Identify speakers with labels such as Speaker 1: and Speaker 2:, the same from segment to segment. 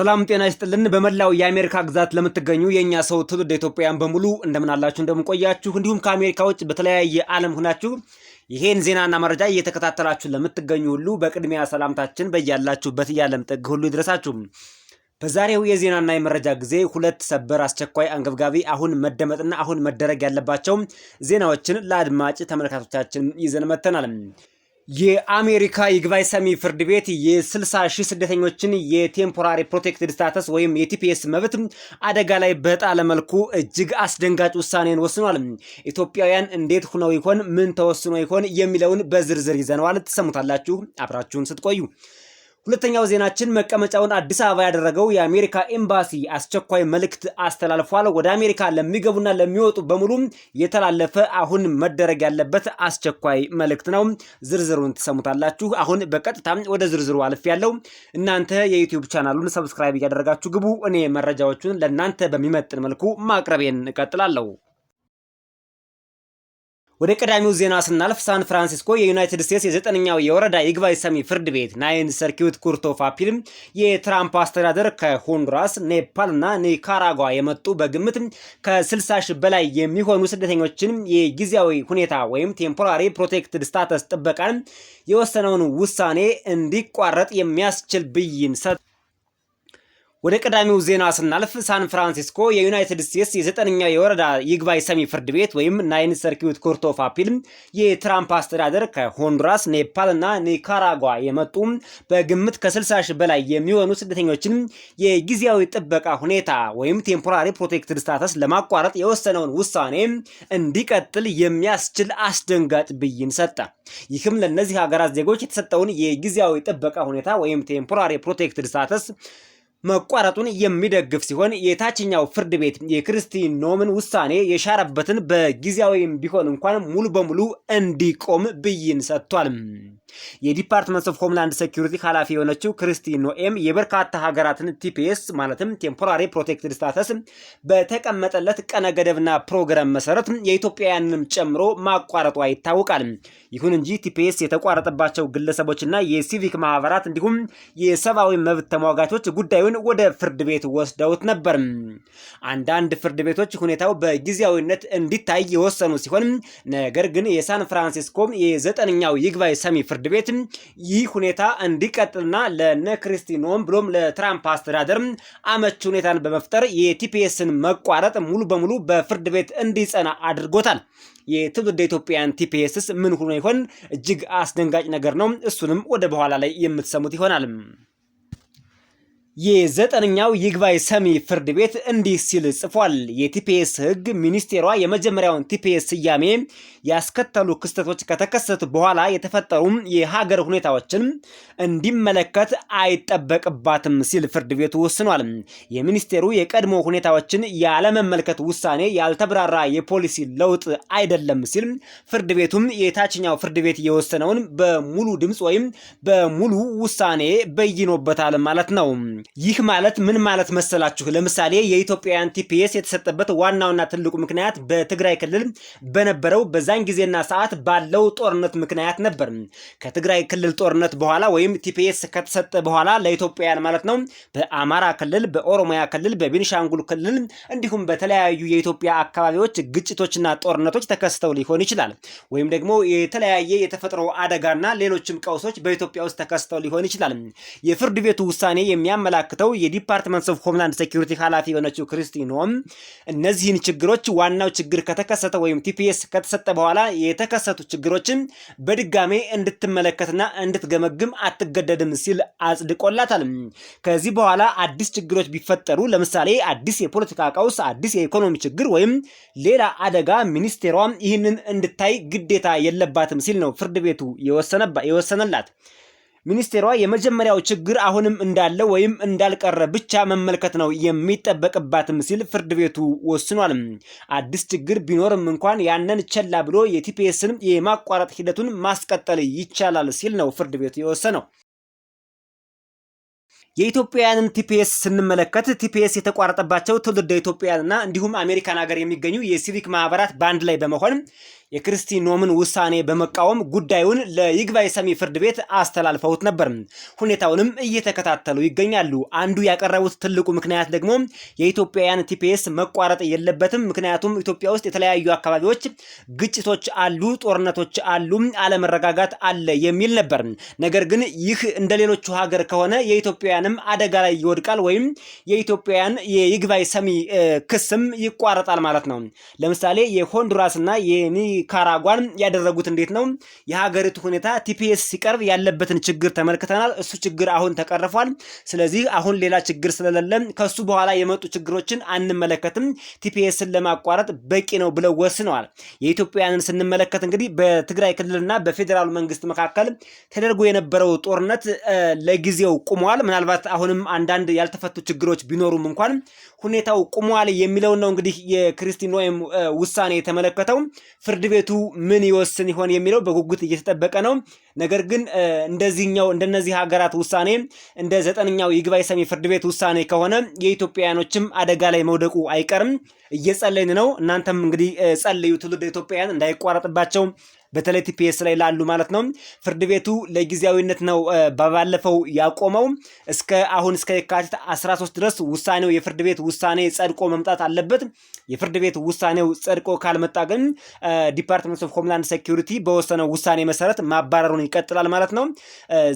Speaker 1: ሰላም ጤና ይስጥልን። በመላው የአሜሪካ ግዛት ለምትገኙ የኛ ሰው ትውልደ ኢትዮጵያውያን በሙሉ እንደምን አላችሁ እንደምን ቆያችሁ? እንዲሁም ከአሜሪካ ውጭ በተለያየ ዓለም ሆናችሁ ይሄን ዜናና መረጃ እየተከታተላችሁ ለምትገኙ ሁሉ በቅድሚያ ሰላምታችን በያላችሁበት የዓለም ጥግ ሁሉ ይድረሳችሁ። በዛሬው የዜናና የመረጃ ጊዜ ሁለት ሰበር አስቸኳይ አንገብጋቢ አሁን መደመጥና አሁን መደረግ ያለባቸው ዜናዎችን ለአድማጭ ተመልካቾቻችን ይዘን መጥተናል። የአሜሪካ ይግባኝ ሰሚ ፍርድ ቤት የ60 ሺህ ስደተኞችን የቴምፖራሪ ፕሮቴክትድ ስታተስ ወይም የቲፒኤስ መብት አደጋ ላይ በጣለ መልኩ እጅግ አስደንጋጭ ውሳኔን ወስኗል። ኢትዮጵያውያን እንዴት ሆነው ይሆን? ምን ተወስኖ ይሆን? የሚለውን በዝርዝር ይዘነዋል። ትሰሙታላችሁ አብራችሁን ስትቆዩ። ሁለተኛው ዜናችን መቀመጫውን አዲስ አበባ ያደረገው የአሜሪካ ኤምባሲ አስቸኳይ መልእክት አስተላልፏል። ወደ አሜሪካ ለሚገቡና ለሚወጡ በሙሉ የተላለፈ አሁን መደረግ ያለበት አስቸኳይ መልእክት ነው። ዝርዝሩን ትሰሙታላችሁ። አሁን በቀጥታ ወደ ዝርዝሩ አልፌያለሁ። እናንተ የዩቲዩብ ቻናሉን ሰብስክራይብ እያደረጋችሁ ግቡ። እኔ መረጃዎቹን ለእናንተ በሚመጥን መልኩ ማቅረቤን እቀጥላለሁ። ወደ ቀዳሚው ዜና ስናልፍ ሳን ፍራንሲስኮ የዩናይትድ ስቴትስ የዘጠነኛው የወረዳ ይግባኝ ሰሚ ፍርድ ቤት ናይን ሰርኪዩት ኮርት ኦፍ አፒል የትራምፕ አስተዳደር ከሆንዱራስ፣ ኔፓል እና ኒካራጓ የመጡ በግምት ከ60 ሺህ በላይ የሚሆኑ ስደተኞችን የጊዜያዊ ሁኔታ ወይም ቴምፖራሪ ፕሮቴክትድ ስታተስ ጥበቃን የወሰነውን ውሳኔ እንዲቋረጥ የሚያስችል ብይን ሰጥ ወደ ቀዳሚው ዜና ስናልፍ ሳን ፍራንሲስኮ የዩናይትድ ስቴትስ የዘጠነኛው የወረዳ ይግባኝ ሰሚ ፍርድ ቤት ወይም ናይን ሰርኪዩት ኮርት ኦፍ አፒል የትራምፕ አስተዳደር ከሆንዱራስ፣ ኔፓል እና ኒካራጓ የመጡ በግምት ከ60 ሺህ በላይ የሚሆኑ ስደተኞችን የጊዜያዊ ጥበቃ ሁኔታ ወይም ቴምፖራሪ ፕሮቴክትድ ስታተስ ለማቋረጥ የወሰነውን ውሳኔ እንዲቀጥል የሚያስችል አስደንጋጭ ብይን ሰጠ። ይህም ለእነዚህ ሀገራት ዜጎች የተሰጠውን የጊዜያዊ ጥበቃ ሁኔታ ወይም ቴምፖራሪ ፕሮቴክትድ ስታተስ መቋረጡን የሚደግፍ ሲሆን የታችኛው ፍርድ ቤት የክሪስቲ ኖምን ውሳኔ የሻረበትን በጊዜያዊም ቢሆን እንኳን ሙሉ በሙሉ እንዲቆም ብይን ሰጥቷል። የዲፓርትመንት ኦፍ ሆምላንድ ሴኩሪቲ ኃላፊ የሆነችው ክሪስቲ ኖኤም የበርካታ ሀገራትን ቲፒኤስ ማለትም ቴምፖራሪ ፕሮቴክትድ ስታተስ በተቀመጠለት ቀነ ገደብና ፕሮግራም መሰረት የኢትዮጵያውያንንም ጨምሮ ማቋረጧ ይታወቃል። ይሁን እንጂ ቲፒኤስ የተቋረጠባቸው ግለሰቦችና የሲቪክ ማህበራት እንዲሁም የሰብአዊ መብት ተሟጋቾች ጉዳዩን ወደ ፍርድ ቤት ወስደውት ነበር። አንዳንድ ፍርድ ቤቶች ሁኔታው በጊዜያዊነት እንዲታይ የወሰኑ ሲሆን ነገር ግን የሳን ፍራንሲስኮ የዘጠነኛው ይግባኝ ሰሚ ፍርድ ቤት ይህ ሁኔታ እንዲቀጥልና ለነ ክሪስቲ ኖም ብሎም ለትራምፕ አስተዳደር አመች ሁኔታን በመፍጠር የቲፒኤስን መቋረጥ ሙሉ በሙሉ በፍርድ ቤት እንዲጸና አድርጎታል። የትውልደ ኢትዮጵያውያን ቲፒኤስስ ምን ሆኖ ይሆን? እጅግ አስደንጋጭ ነገር ነው። እሱንም ወደ በኋላ ላይ የምትሰሙት ይሆናል። የዘጠነኛው ይግባኝ ሰሚ ፍርድ ቤት እንዲህ ሲል ጽፏል። የቲፒኤስ ሕግ ሚኒስቴሯ የመጀመሪያውን ቲፒኤስ ስያሜ ያስከተሉ ክስተቶች ከተከሰቱ በኋላ የተፈጠሩ የሀገር ሁኔታዎችን እንዲመለከት አይጠበቅባትም ሲል ፍርድ ቤቱ ወስኗል። የሚኒስቴሩ የቀድሞ ሁኔታዎችን ያለመመልከት ውሳኔ ያልተብራራ የፖሊሲ ለውጥ አይደለም ሲል ፍርድ ቤቱም የታችኛው ፍርድ ቤት የወሰነውን በሙሉ ድምፅ ወይም በሙሉ ውሳኔ በይኖበታል ማለት ነው። ይህ ማለት ምን ማለት መሰላችሁ? ለምሳሌ የኢትዮጵያውያን ቲፒኤስ የተሰጠበት ዋናውና ትልቁ ምክንያት በትግራይ ክልል በነበረው በዛን ጊዜና ሰዓት ባለው ጦርነት ምክንያት ነበር። ከትግራይ ክልል ጦርነት በኋላ ወይም ቲፒኤስ ከተሰጠ በኋላ ለኢትዮጵያውያን ማለት ነው በአማራ ክልል፣ በኦሮሚያ ክልል፣ በቤኒሻንጉል ክልል እንዲሁም በተለያዩ የኢትዮጵያ አካባቢዎች ግጭቶችና ጦርነቶች ተከስተው ሊሆን ይችላል። ወይም ደግሞ የተለያየ የተፈጥሮ አደጋና ሌሎችም ቀውሶች በኢትዮጵያ ውስጥ ተከስተው ሊሆን ይችላል። የፍርድ ቤቱ ውሳኔ የሚያመላክተው የዲፓርትመንት ኦፍ ሆምላንድ ሴኩሪቲ ኃላፊ የሆነችው ክሪስቲ ኖም እነዚህን ችግሮች ዋናው ችግር ከተከሰተ ወይም ቲፒኤስ ከተሰጠ በኋላ የተከሰቱ ችግሮችን በድጋሜ እንድትመለከትና እንድትገመግም አትገደድም ሲል አጽድቆላታል። ከዚህ በኋላ አዲስ ችግሮች ቢፈጠሩ ለምሳሌ አዲስ የፖለቲካ ቀውስ፣ አዲስ የኢኮኖሚ ችግር ወይም ሌላ አደጋ ሚኒስቴሯ ይህንን እንድታይ ግዴታ የለባትም ሲል ነው ፍርድ ቤቱ የወሰነላት። ሚኒስቴሯ የመጀመሪያው ችግር አሁንም እንዳለ ወይም እንዳልቀረ ብቻ መመልከት ነው የሚጠበቅባትም ሲል ፍርድ ቤቱ ወስኗል። አዲስ ችግር ቢኖርም እንኳን ያንን ቸላ ብሎ የቲፒኤስን የማቋረጥ ሂደቱን ማስቀጠል ይቻላል ሲል ነው ፍርድ ቤቱ የወሰነው። የኢትዮጵያውያንን ቲፒኤስ ስንመለከት ቲፒኤስ የተቋረጠባቸው ትውልደ ኢትዮጵያውያንና እንዲሁም አሜሪካን ሀገር የሚገኙ የሲቪክ ማህበራት ባንድ ላይ በመሆን የክሪስቲ ኖምን ውሳኔ በመቃወም ጉዳዩን ለይግባኝ ሰሚ ፍርድ ቤት አስተላልፈውት ነበር። ሁኔታውንም እየተከታተሉ ይገኛሉ። አንዱ ያቀረቡት ትልቁ ምክንያት ደግሞ የኢትዮጵያውያን ቲፒኤስ መቋረጥ የለበትም፣ ምክንያቱም ኢትዮጵያ ውስጥ የተለያዩ አካባቢዎች ግጭቶች አሉ፣ ጦርነቶች አሉ፣ አለመረጋጋት አለ የሚል ነበር። ነገር ግን ይህ እንደሌሎቹ ሀገር ከሆነ የኢትዮጵያውያንም አደጋ ላይ ይወድቃል ወይም የኢትዮጵያውያን የይግባኝ ሰሚ ክስም ይቋረጣል ማለት ነው። ለምሳሌ የሆንዱራስና የኒካራጓን ያደረጉት እንዴት ነው? የሀገሪቱ ሁኔታ ቲፒኤስ ሲቀርብ ያለበትን ችግር ተመልክተናል። እሱ ችግር አሁን ተቀርፏል። ስለዚህ አሁን ሌላ ችግር ስለሌለ ከሱ በኋላ የመጡ ችግሮችን አንመለከትም፣ ቲፒኤስን ለማቋረጥ በቂ ነው ብለው ወስነዋል። የኢትዮጵያውያንን ስንመለከት እንግዲህ በትግራይ ክልልና በፌዴራሉ መንግስት መካከል ተደርጎ የነበረው ጦርነት ለጊዜው ቁሟል። ምናልባት አሁንም አንዳንድ ያልተፈቱ ችግሮች ቢኖሩም እንኳን ሁኔታው ቁሟል የሚለው ነው እንግዲህ የክሪስቲ ኖም ውሳኔ የተመለከተው። ፍርድ ቤቱ ምን ይወስን ይሆን የሚለው በጉጉት እየተጠበቀ ነው። ነገር ግን እንደነዚህ ሀገራት ውሳኔ እንደ 9ኛው ይግባኝ ሰሚ ፍርድ ቤት ውሳኔ ከሆነ የኢትዮጵያውያኖችም አደጋ ላይ መውደቁ አይቀርም። እየጸለይን ነው። እናንተም እንግዲህ ጸልዩ፣ ትውልደ ኢትዮጵያውያን እንዳይቋረጥባቸው በተለይ ቲፒኤስ ላይ ላሉ ማለት ነው። ፍርድ ቤቱ ለጊዜያዊነት ነው ባለፈው ያቆመው። እስከ የካቲት 13 ድረስ ውሳኔው የፍርድ ቤት ውሳኔ ጸድቆ መምጣት አለበት። የፍርድ ቤት ውሳኔው ጸድቆ ካልመጣ ግን ዲፓርትመንት ኦፍ ሆምላንድ ሴኩሪቲ በወሰነው ውሳኔ መሰረት ማባረሩን ይቀጥላል ማለት ነው።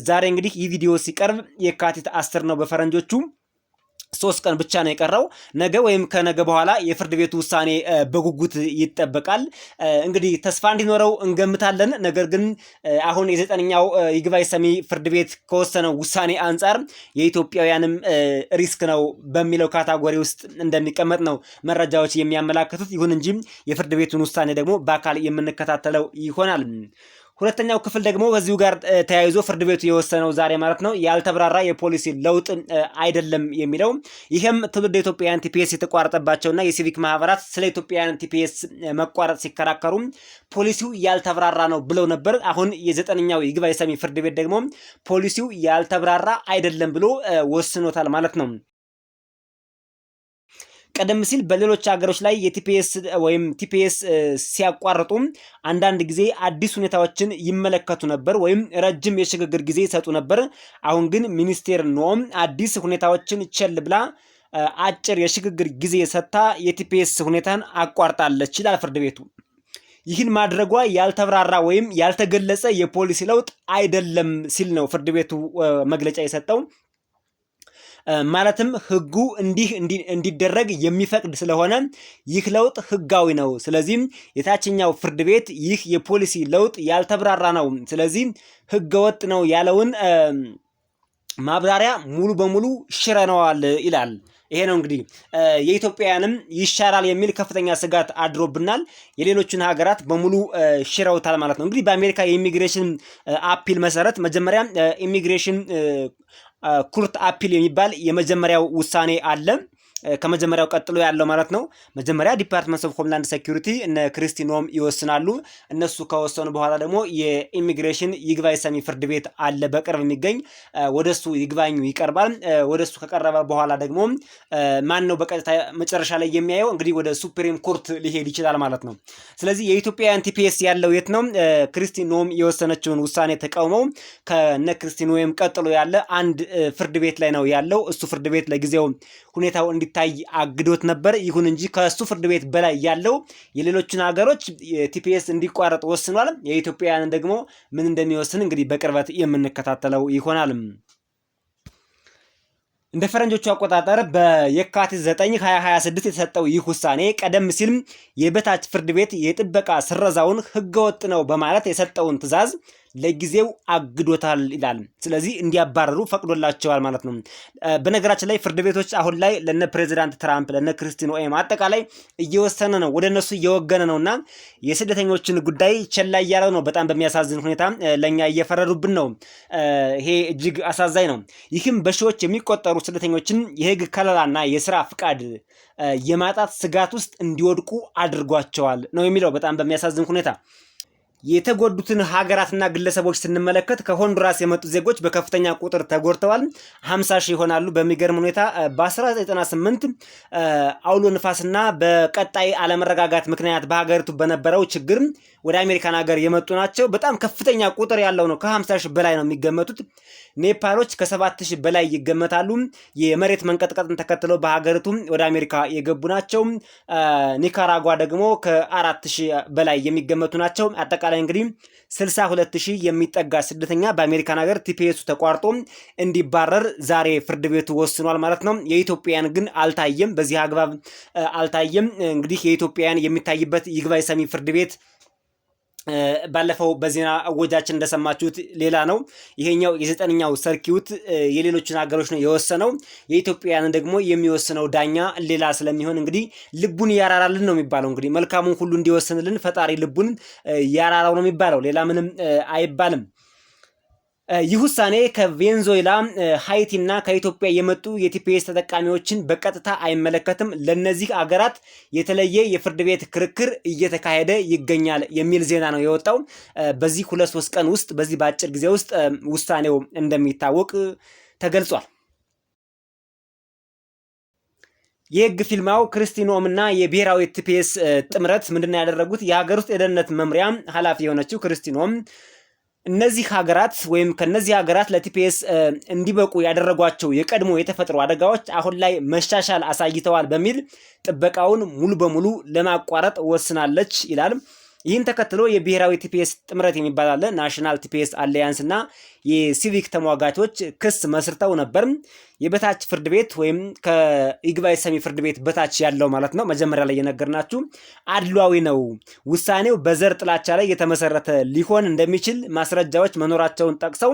Speaker 1: ዛሬ እንግዲህ ይህ ቪዲዮ ሲቀርብ የካቲት 10 ነው በፈረንጆቹ። 3 ቀን ብቻ ነው የቀረው። ነገ ወይም ከነገ በኋላ የፍርድ ቤቱ ውሳኔ በጉጉት ይጠበቃል። እንግዲህ ተስፋ እንዲኖረው እንገምታለን። ነገር ግን አሁን የ9ኛው ይግባኝ ሰሚ ፍርድ ቤት ከወሰነው ውሳኔ አንጻር የኢትዮጵያውያንም ሪስክ ነው በሚለው ካታጎሪ ውስጥ እንደሚቀመጥ ነው መረጃዎች የሚያመላክቱት። ይሁን እንጂ የፍርድ ቤቱን ውሳኔ ደግሞ በአካል የምንከታተለው ይሆናል። ሁለተኛው ክፍል ደግሞ በዚሁ ጋር ተያይዞ ፍርድ ቤቱ የወሰነው ዛሬ ማለት ነው ያልተብራራ የፖሊሲ ለውጥ አይደለም የሚለው። ይህም ትውልደ ኢትዮጵያውያን ቲፒኤስ የተቋረጠባቸውና የሲቪክ ማህበራት ስለ ኢትዮጵያውያን ቲፒኤስ መቋረጥ ሲከራከሩ ፖሊሲው ያልተብራራ ነው ብለው ነበር። አሁን የ9ኛው ይግባኝ ሰሚ ፍርድ ቤት ደግሞ ፖሊሲው ያልተብራራ አይደለም ብሎ ወስኖታል ማለት ነው። ቀደም ሲል በሌሎች ሀገሮች ላይ ቲፒኤስ ሲያቋርጡ አንዳንድ ጊዜ አዲስ ሁኔታዎችን ይመለከቱ ነበር ወይም ረጅም የሽግግር ጊዜ ይሰጡ ነበር። አሁን ግን ሚኒስቴር ኖም አዲስ ሁኔታዎችን ቸል ብላ አጭር የሽግግር ጊዜ ሰጥታ የቲፒኤስ ሁኔታን አቋርጣለች ይላል ፍርድ ቤቱ። ይህን ማድረጓ ያልተብራራ ወይም ያልተገለጸ የፖሊሲ ለውጥ አይደለም ሲል ነው ፍርድ ቤቱ መግለጫ የሰጠው። ማለትም ህጉ እንዲደረግ የሚፈቅድ ስለሆነ ይህ ለውጥ ህጋዊ ነው። ስለዚህ የታችኛው ፍርድ ቤት ይህ የፖሊሲ ለውጥ ያልተብራራ ነው፣ ስለዚህ ህገወጥ ነው ያለውን ማብራሪያ ሙሉ በሙሉ ሽረነዋል ይላል። ይሄ ነው እንግዲህ የኢትዮጵያውያንም ይሻራል የሚል ከፍተኛ ስጋት አድሮብናል። የሌሎችን ሀገራት በሙሉ ሽረውታል ማለት ነው። እንግዲህ በአሜሪካ የኢሚግሬሽን አፒል መሰረት መጀመሪያ ኢሚግሬሽን ኩርት አፒል የሚባል የመጀመሪያው ውሳኔ አለ። ከመጀመሪያው ቀጥሎ ያለው ማለት ነው። መጀመሪያ ዲፓርትመንት ኦፍ ሆምላንድ ሴኩሪቲ እነ ክሪስቲ ኖም ይወስናሉ። እነሱ ከወሰኑ በኋላ ደግሞ የኢሚግሬሽን ይግባኝ ሰሚ ፍርድ ቤት አለ በቅርብ የሚገኝ፣ ወደሱ ይግባኙ ይቀርባል። ወደሱ ከቀረበ በኋላ ደግሞ ማን ነው በቀጥታ መጨረሻ ላይ የሚያየው? እንግዲህ ወደ ሱፕሪም ኮርት ሊሄድ ይችላል ማለት ነው። ስለዚህ የኢትዮጵያውያን ቲፒኤስ ያለው የት ነው? ክሪስቲ ኖም የወሰነችውን ውሳኔ ተቃውመው ከነ ክሪስቲ ኖም ቀጥሎ ያለ አንድ ፍርድ ቤት ላይ ነው ያለው። እሱ ፍርድ ቤት ለጊዜው ሁኔታው እንዲታይ አግዶት ነበር። ይሁን እንጂ ከሱ ፍርድ ቤት በላይ ያለው የሌሎችን ሀገሮች ቲፒኤስ እንዲቋረጥ ወስኗል። የኢትዮጵያውያን ደግሞ ምን እንደሚወስን እንግዲህ በቅርበት የምንከታተለው ይሆናል። እንደ ፈረንጆቹ አቆጣጠር በየካቲት 9 2026 የተሰጠው ይህ ውሳኔ ቀደም ሲል የበታች ፍርድ ቤት የጥበቃ ስረዛውን ህገወጥ ነው በማለት የሰጠውን ትዕዛዝ ለጊዜው አግዶታል ይላል። ስለዚህ እንዲያባረሩ ፈቅዶላቸዋል ማለት ነው። በነገራችን ላይ ፍርድ ቤቶች አሁን ላይ ለነ ፕሬዚዳንት ትራምፕ ለነ ክሪስቲ ኖም አጠቃላይ እየወሰነ ነው፣ ወደ እነሱ እየወገነ ነውና የስደተኞችን ጉዳይ ቸላ እያለው ነው። በጣም በሚያሳዝን ሁኔታ ለኛ እየፈረዱብን ነው። ይሄ እጅግ አሳዛኝ ነው። ይህም በሺዎች የሚቆጠሩ ስደተኞችን የህግ ከለላና የስራ ፍቃድ የማጣት ስጋት ውስጥ እንዲወድቁ አድርጓቸዋል ነው የሚለው በጣም በሚያሳዝን ሁኔታ። የተጎዱትን ሀገራትና ግለሰቦች ስንመለከት ከሆንዱራስ የመጡ ዜጎች በከፍተኛ ቁጥር ተጎድተዋል። 50 ሺህ ይሆናሉ። በሚገርም ሁኔታ በ1998 አውሎ ንፋስና በቀጣይ አለመረጋጋት ምክንያት በሀገሪቱ በነበረው ችግር ወደ አሜሪካን ሀገር የመጡ ናቸው። በጣም ከፍተኛ ቁጥር ያለው ነው። ከ50 ሺህ በላይ ነው የሚገመቱት። ኔፓሎች ከ7 ሺህ በላይ ይገመታሉ። የመሬት መንቀጥቀጥን ተከትለው በሀገሪቱ ወደ አሜሪካ የገቡ ናቸው። ኒካራጓ ደግሞ ከ4 ሺህ በላይ የሚገመቱ ናቸው። አጠቃላይ እንግዲህ 62 ሺህ የሚጠጋ ስደተኛ በአሜሪካን ሀገር ቲፒኤሱ ተቋርጦ እንዲባረር ዛሬ ፍርድ ቤቱ ወስኗል ማለት ነው። የኢትዮጵያን ግን አልታየም፣ በዚህ አግባብ አልታየም። እንግዲህ የኢትዮጵያን የሚታይበት ይግባኝ ሰሚ ፍርድ ቤት ባለፈው በዜና እወጃችን እንደሰማችሁት ሌላ ነው። ይሄኛው የ9ኛው ሰርኪዩት የሌሎችን ሀገሮች ነው የወሰነው። የኢትዮጵያን ደግሞ የሚወስነው ዳኛ ሌላ ስለሚሆን እንግዲህ ልቡን ያራራልን ነው የሚባለው። እንግዲህ መልካሙን ሁሉ እንዲወስንልን ፈጣሪ ልቡን ያራራው ነው የሚባለው። ሌላ ምንም አይባልም። ይህ ውሳኔ ከቬንዙዌላ፣ ሃይቲ እና ከኢትዮጵያ የመጡ የቲፒኤስ ተጠቃሚዎችን በቀጥታ አይመለከትም። ለነዚህ አገራት የተለየ የፍርድ ቤት ክርክር እየተካሄደ ይገኛል የሚል ዜና ነው የወጣው። በዚህ 2-3 ቀን ውስጥ በዚህ በአጭር ጊዜ ውስጥ ውሳኔው እንደሚታወቅ ተገልጿል። የህግ ፊልማው ክርስቲኖም እና የብሔራዊ ቲፒኤስ ጥምረት ምንድነው ያደረጉት? የሀገር ውስጥ የደህንነት መምሪያ ኃላፊ የሆነችው ክርስቲኖም እነዚህ ሀገራት ወይም ከነዚህ ሀገራት ለቲፒኤስ እንዲበቁ ያደረጓቸው የቀድሞ የተፈጥሮ አደጋዎች አሁን ላይ መሻሻል አሳይተዋል በሚል ጥበቃውን ሙሉ በሙሉ ለማቋረጥ ወስናለች ይላል። ይህን ተከትሎ የብሔራዊ ቲፒኤስ ጥምረት የሚባል አለ፣ ናሽናል ቲፒኤስ አሊያንስ እና የሲቪክ ተሟጋቾች ክስ መስርተው ነበር። የበታች ፍርድ ቤት ወይም ከይግባኝ ሰሚ ፍርድ ቤት በታች ያለው ማለት ነው። መጀመሪያ ላይ የነገርናችሁ አድሏዊ ነው፣ ውሳኔው በዘር ጥላቻ ላይ የተመሰረተ ሊሆን እንደሚችል ማስረጃዎች መኖራቸውን ጠቅሰው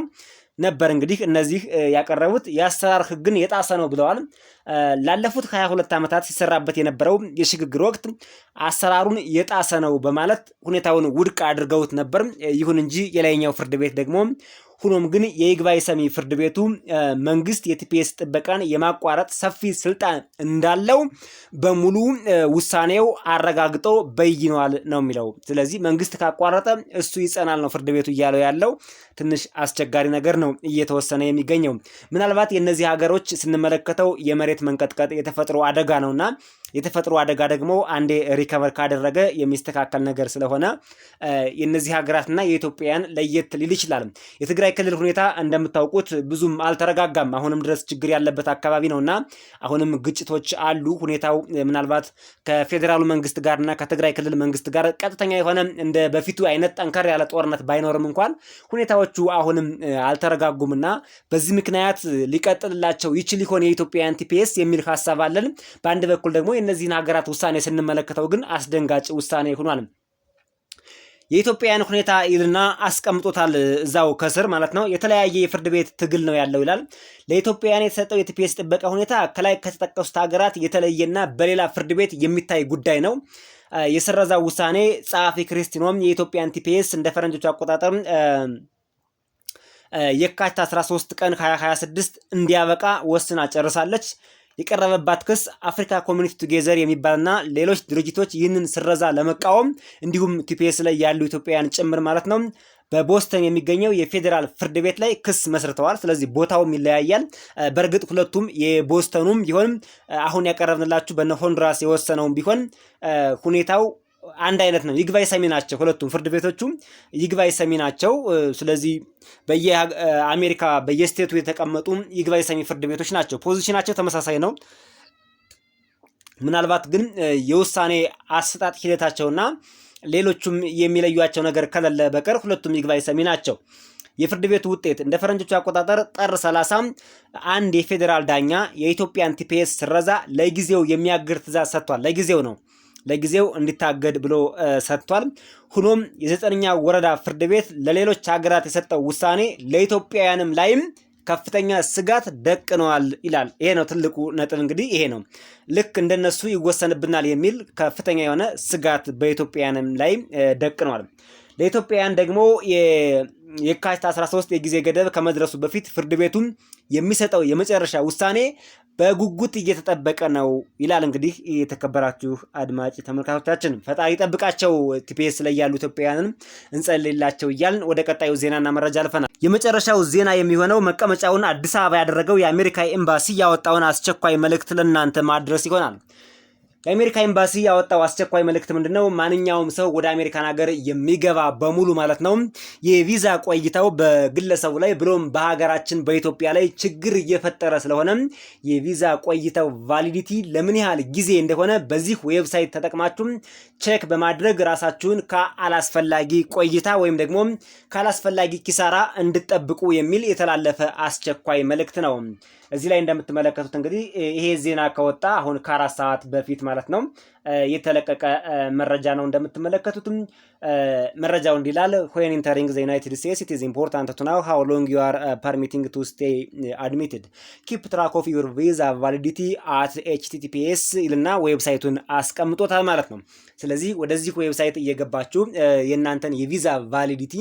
Speaker 1: ነበር። እንግዲህ እነዚህ ያቀረቡት የአሰራር ህግን የጣሰ ነው ብለዋል። ላለፉት 22 ዓመታት ሲሰራበት የነበረው የሽግግር ወቅት አሰራሩን የጣሰ ነው በማለት ሁኔታውን ውድቅ አድርገውት ነበር። ይሁን እንጂ የላይኛው ፍርድ ቤት ደግሞ ሆኖም ግን የይግባኝ ሰሚ ፍርድ ቤቱ መንግስት የቲፒኤስ ጥበቃን የማቋረጥ ሰፊ ስልጣን እንዳለው በሙሉ ውሳኔው አረጋግጦ በይኗል ነው የሚለው። ስለዚህ መንግስት ካቋረጠ እሱ ይጸናል ነው ፍርድ ቤቱ እያለው ያለው። ትንሽ አስቸጋሪ ነገር ነው እየተወሰነ የሚገኘው። ምናልባት የእነዚህ ሀገሮች ስንመለከተው የመሬት መንቀጥቀጥ የተፈጥሮ አደጋ ነውና የተፈጥሮ አደጋ ደግሞ አንዴ ሪከቨር ካደረገ የሚስተካከል ነገር ስለሆነ የነዚህ ሀገራትና የኢትዮጵያን ለየት ሊል ይችላል። የትግራይ ክልል ሁኔታ እንደምታውቁት ብዙም አልተረጋጋም። አሁንም ድረስ ችግር ያለበት አካባቢ ነውና አሁንም ግጭቶች አሉ። ሁኔታው ምናልባት ከፌዴራሉ መንግስት ጋርና ከትግራይ ክልል መንግስት ጋር ቀጥተኛ የሆነ እንደ በፊቱ አይነት ጠንከር ያለ ጦርነት ባይኖርም እንኳን ሁኔታዎቹ አሁንም አልተረጋጉምና በዚህ ምክንያት ሊቀጥልላቸው ይችል ይሆን የኢትዮጵያን ቲፒኤስ የሚል ሀሳብ አለን። በአንድ በኩል ደግሞ የእነዚህን ሀገራት ውሳኔ ስንመለከተው ግን አስደንጋጭ ውሳኔ ሆኗል። የኢትዮጵያን ሁኔታ ይልና አስቀምጦታል እዛው ከስር ማለት ነው። የተለያየ የፍርድ ቤት ትግል ነው ያለው ይላል። ለኢትዮጵያን የተሰጠው የቲፒኤስ ጥበቃ ሁኔታ ከላይ ከተጠቀሱት ሀገራት የተለየና በሌላ ፍርድ ቤት የሚታይ ጉዳይ ነው። የሰረዛው ውሳኔ ጸሐፊ ክርስቲኖም የኢትዮጵያን ቲፒኤስ እንደ ፈረንጆች አቆጣጠር የካቲት 13 ቀን 2026 እንዲያበቃ ወስና ጨርሳለች። የቀረበባት ክስ አፍሪካ ኮሚኒቲ ቱጌዘር የሚባልና ሌሎች ድርጅቶች ይህንን ስረዛ ለመቃወም እንዲሁም ቲፒኤስ ላይ ያሉ ኢትዮጵያውያን ጭምር ማለት ነው በቦስተን የሚገኘው የፌዴራል ፍርድ ቤት ላይ ክስ መስርተዋል። ስለዚህ ቦታውም ይለያያል። በእርግጥ ሁለቱም የቦስተኑም ቢሆን አሁን ያቀረብንላችሁ በሆንዱራስ የወሰነውም ቢሆን ሁኔታው አንድ አይነት ነው። ይግባኝ ሰሚ ናቸው። ሁለቱም ፍርድ ቤቶቹ ይግባኝ ሰሚ ናቸው። ስለዚህ በየአሜሪካ በየስቴቱ የተቀመጡ ይግባኝ ሰሚ ፍርድ ቤቶች ናቸው። ፖዚሽናቸው ተመሳሳይ ነው። ምናልባት ግን የውሳኔ አሰጣጥ ሂደታቸውና ሌሎቹም የሚለዩቸው ነገር ከሌለ በቀር ሁለቱም ይግባኝ ሰሚ ናቸው። የፍርድ ቤቱ ውጤት እንደ ፈረንጆቹ አቆጣጠር ጥር 30 አንድ የፌዴራል ዳኛ የኢትዮጵያን ቲፒኤስ ስረዛ ለጊዜው የሚያግድ ትዕዛዝ ሰጥቷል። ለጊዜው እንዲታገድ ብሎ ሰጥቷል። ሆኖም የ9ኛ ወረዳ ፍርድ ቤት ለሌሎች ሀገራት የሰጠው ውሳኔ ለኢትዮጵያውያንም ላይም ከፍተኛ ስጋት ደቅነዋል ይላል። ይሄ ነው ትልቁ ነጥብ። እንግዲህ ይሄ ነው ልክ እንደነሱ ይወሰንብናል የሚል ከፍተኛ የሆነ ስጋት በኢትዮጵያውያንም ላይ ደቅነዋል። ለኢትዮጵያውያን ደግሞ የካቲት 13 የጊዜ ገደብ ከመድረሱ በፊት ፍርድ ቤቱም የሚሰጠው የመጨረሻ ውሳኔ በጉጉት እየተጠበቀ ነው ይላል። እንግዲህ የተከበራችሁ አድማጭ ተመልካቾቻችን ፈጣሪ ጠብቃቸው፣ ቲፒኤስ ላይ ያሉ ኢትዮጵያውያንን እንጸልይላቸው እያልን ወደ ቀጣዩ ዜናና መረጃ አልፈናል። የመጨረሻው ዜና የሚሆነው መቀመጫውን አዲስ አበባ ያደረገው የአሜሪካ ኤምባሲ ያወጣውን አስቸኳይ መልእክት ለእናንተ ማድረስ ይሆናል። የአሜሪካ ኤምባሲ ያወጣው አስቸኳይ መልእክት ምንድነው? ማንኛውም ሰው ወደ አሜሪካን ሀገር የሚገባ በሙሉ ማለት ነው የቪዛ ቆይታው በግለሰቡ ላይ ብሎም በሀገራችን በኢትዮጵያ ላይ ችግር እየፈጠረ ስለሆነ የቪዛ ቆይታው ቫሊዲቲ ለምን ያህል ጊዜ እንደሆነ በዚህ ዌብሳይት ተጠቅማችሁ ቼክ በማድረግ ራሳችሁን ከአላስፈላጊ ቆይታ ወይም ደግሞ ካላስፈላጊ ኪሳራ እንድትጠብቁ የሚል የተላለፈ አስቸኳይ መልእክት ነው። እዚህ ላይ እንደምትመለከቱት እንግዲህ ይሄ ዜና ከወጣ አሁን ከ4 ሰዓት በፊት ማለት ነው የተለቀቀ መረጃ ነው። እንደምትመለከቱትም መረጃው እንዲላል when entering the United States it is important to know how long you are permitting to stay admitted. Keep track of your visa validity at https ይልና ዌብሳይቱን አስቀምጦታል ማለት ነው። ስለዚህ ወደዚህ ዌብሳይት እየገባችሁ የእናንተን የቪዛ ቫሊዲቲ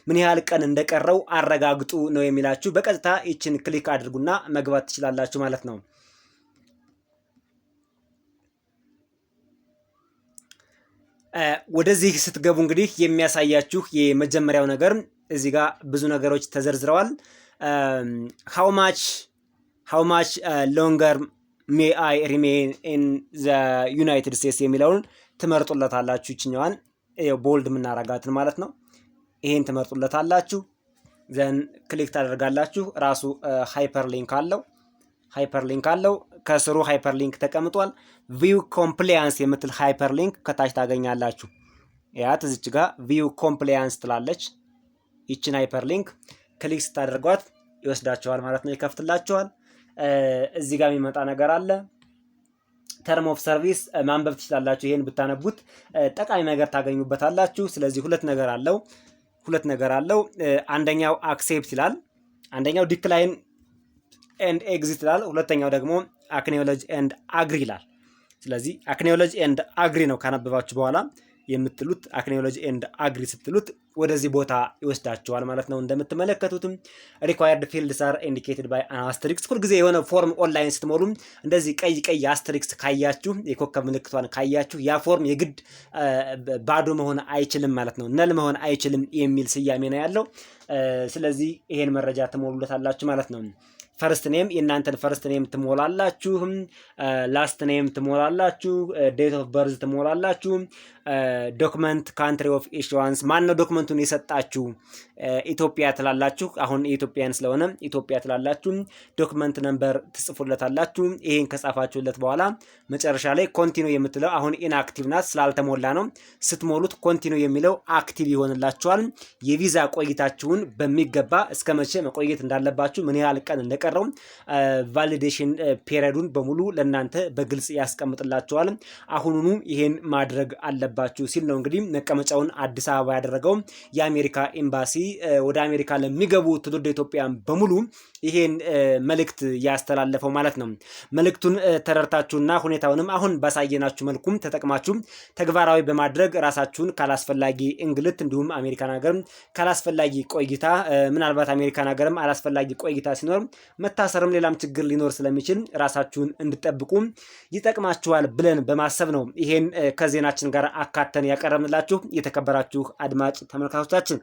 Speaker 1: ምን ያህል ቀን እንደቀረው አረጋግጡ ነው የሚላችሁ። በቀጥታ ይችን ክሊክ አድርጉና መግባት ትችላላችሁ ማለት ነው። ወደዚህ ስትገቡ እንግዲህ የሚያሳያችሁ የመጀመሪያው ነገር እዚህ ጋር ብዙ ነገሮች ተዘርዝረዋል። how much longer may I remain in the United States የሚለውን ትመርጡለታላችሁ። ይችኛዋን ቦልድ የምናረጋትን ማለት ነው። ይሄን ትመርጡለታላችሁ። ዘን ክሊክ ታደርጋላችሁ። ራሱ ሃይፐርሊንክ አለው። ከስሩ ሃይፐርሊንክ ተቀምጧል። ቪው ኮምፕላያንስ የምትል ሃይፐርሊንክ ከታች ታገኛላችሁ። ያት እዚች ጋር ቪው ኮምፕላያንስ ትላለች። ይችን ሃይፐርሊንክ ክሊክ ስታደርጓት ይወስዳችኋል ማለት ነው፣ ይከፍትላችኋል። እዚህ ጋር የሚመጣ ነገር አለ። ተርም ኦፍ ሰርቪስ ማንበብ ትችላላችሁ። ይሄን ብታነቡት ጠቃሚ ነገር ታገኙበታላችሁ። ስለዚህ ሁለት ነገር አለው። አንደኛው አክሴፕት ይላል፣ አንደኛው ዲክላይን ኤንድ ኤግዚት ይላል፣ ሁለተኛው ደግሞ አክኖሌጅ ኤንድ አግሪ ይላል። ስለዚህ አክኖሌጅ ኤንድ አግሪ ነው ካነበባችሁ በኋላ የምትሉት። አክኖሌጅ ኤንድ አግሪ ስትሉት ወደዚህ ቦታ ይወስዳችኋል ማለት ነው። እንደምትመለከቱትም ሪኳየርድ ፊልድስ አር ኢንዲኬትድ ባይ አን አስተሪክስ። ሁልጊዜ የሆነ ፎርም ኦንላይን ስትሞሉ እንደዚህ ቀይ አስተሪክስ ካያችሁ፣ የኮከብ ምልክቷን ካያችሁ ያ ፎርም የግድ ባዶ መሆን አይችልም ማለት ነው፣ ነል መሆን አይችልም የሚል ስያሜ ነው ያለው። ስለዚህ ይሄን መረጃ ትሞሉለታላችሁ ማለት ነው። ፈርስት ኔም የእናንተን ፈርስት ኔም ትሞላላችሁ፣ ላስት ኔም ትሞላላችሁ፣ ዴት ኦፍ በርዝ ትሞላላችሁ፣ ዶክመንት ካንትሪ ኦፍ ኢሹዋንስ ማን ነው ዶክመንቱን የሰጣችሁ፣ ኢትዮጵያ ትላላችሁ። አሁን የኢትዮጵያን ስለሆነ ኢትዮጵያ ትላላችሁ። ዶክመንት ነምበር ትጽፉለታላችሁ። ይሄን ከጻፋችሁለት በኋላ መጨረሻ ላይ ኮንቲኒው የምትለው አሁን ኢንአክቲቭ ናት ስላልተሞላ ነው። ስትሞሉት ኮንቲኒው የሚለው አክቲቭ ይሆንላችኋል። የቪዛ ቆይታችሁን በሚገባ እስከ መቼ መቆየት እንዳለባችሁ፣ ምን ያህል ቀን እንደቀረው ቫሊዴሽን ፔሪዱን በሙሉ ለእናንተ በግልጽ ያስቀምጥላችኋል። አሁኑኑ ይሄን ማድረግ አለባችሁ ሲል ነው እንግዲህ መቀመጫውን አዲስ አበባ ያደረገው የአሜሪካ ኤምባሲ ወደ አሜሪካ ለሚገቡ ትውልደ ኢትዮጵያን በሙሉ ይሄን መልእክት ያስተላለፈው ማለት ነው። መልእክቱን ተረድታችሁና ሁኔታውንም አሁን ባሳየናችሁ መልኩም ተጠቅማችሁ ተግባራዊ በማድረግ ራሳችሁን ካላስፈላጊ እንግልት እንዲሁም አሜሪካን ሀገር ካላስፈላጊ ቆይታ፣ ምናልባት አሜሪካን ሀገርም አላስፈላጊ ቆይታ ሲኖር መታሰርም ሌላም ችግር ሊኖር ስለሚችል ራሳችሁን እንድጠብቁ ይጠቅማችኋል ብለን በማሰብ ነው ይሄን ከዜናችን ጋር አካተን ያቀረብንላችሁ። የተከበራችሁ አድማጭ ተመልካቾቻችን